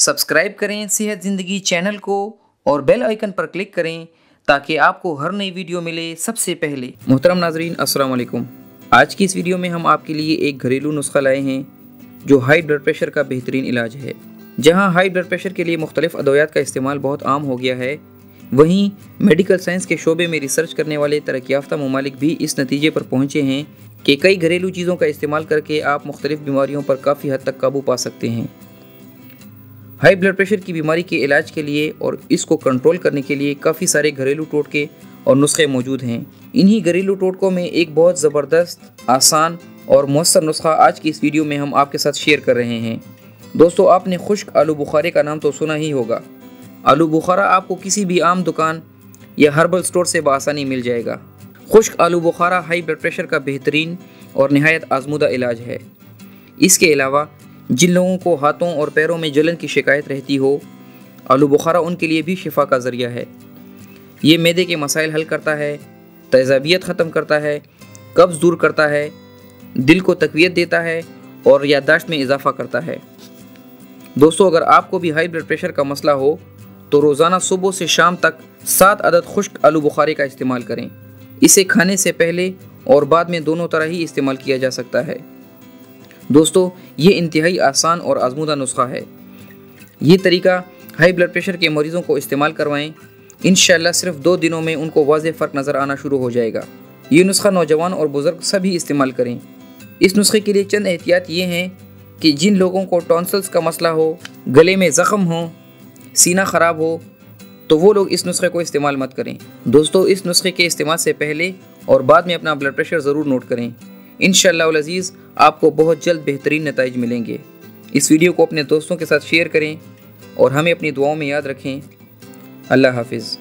Subscribe करें सेहत ज़िंदगी चैनल को और बेल आइकन पर क्लिक करें ताकि आपको हर नई वीडियो मिले सबसे पहले। मोहतरम नाजरीन, अस्सलाम वालेकुम। आज की इस वीडियो में हम आपके लिए एक घरेलू नुस्खा लाए हैं जो हाई ब्लड प्रेशर का बेहतरीन इलाज है। जहां हाई ब्लड प्रेशर के लिए मुख्तलिफ अदवियात का इस्तेमाल बहुत आम हो गया है, वहीं मेडिकल साइंस के शोबे में रिसर्च करने वाले तरक्की याफ्ता ममालिक भी इस नतीजे पर पहुँचे हैं कि कई घरेलू चीज़ों का इस्तेमाल करके आप मुख्तलिफ बीमारियों पर काफ़ी हद तक काबू पा सकते हैं। हाई ब्लड प्रेशर की बीमारी के इलाज के लिए और इसको कंट्रोल करने के लिए काफ़ी सारे घरेलू टोटके और नुस्खे मौजूद हैं। इन्हीं घरेलू टोटकों में एक बहुत ज़बरदस्त, आसान और मौसर नुस्खा आज की इस वीडियो में हम आपके साथ शेयर कर रहे हैं। दोस्तों, आपने खुश्क आलू बुखारे का नाम तो सुना ही होगा। आलू बुखारा आपको किसी भी आम दुकान या हर्बल स्टोर से बआसानी मिल जाएगा। खुश्क आलू बुखारा हाई ब्लड प्रेशर का बेहतरीन और नहायत आजमूदा इलाज है। इसके अलावा जिन लोगों को हाथों और पैरों में जलन की शिकायत रहती हो, आलू बुखारा उनके लिए भी शिफा का ज़रिया है। ये मैदे के मसाइल हल करता है, तेज़ाबियत ख़त्म करता है, कब्ज़ दूर करता है, दिल को तक़वियत देता है और याददाश्त में इजाफ़ा करता है। दोस्तों, अगर आपको भी हाई ब्लड प्रेशर का मसला हो तो रोज़ाना सुबह से शाम तक 7 अदद खुश्क आलू बुखारे का इस्तेमाल करें। इसे खाने से पहले और बाद में दोनों तरह ही इस्तेमाल किया जा सकता है। दोस्तों, ये इंतहाई आसान और आजमूदा नुस्खा है। ये तरीका हाई ब्लड प्रेशर के मरीज़ों को इस्तेमाल करवाएं। इंशाअल्लाह सिर्फ 2 दिनों में उनको वाज़ेह फ़र्क नज़र आना शुरू हो जाएगा। ये नुस्खा नौजवान और बुज़ुर्ग सभी इस्तेमाल करें। इस नुस्खे के लिए चंद एहतियात ये हैं कि जिन लोगों को टॉन्सिल्स का मसला हो, गले में ज़ख़म हो, सीना ख़राब हो, तो वो लोग इस नुस्खे को इस्तेमाल मत करें। दोस्तों, इस नुस्खे के इस्तेमाल से पहले और बाद में अपना ब्लड प्रेशर ज़रूर नोट करें। इंशाअल्लाह अज़ीज़ आपको बहुत जल्द बेहतरीन नताइज मिलेंगे। इस वीडियो को अपने दोस्तों के साथ शेयर करें और हमें अपनी दुआओं में याद रखें। अल्लाह हाफिज़।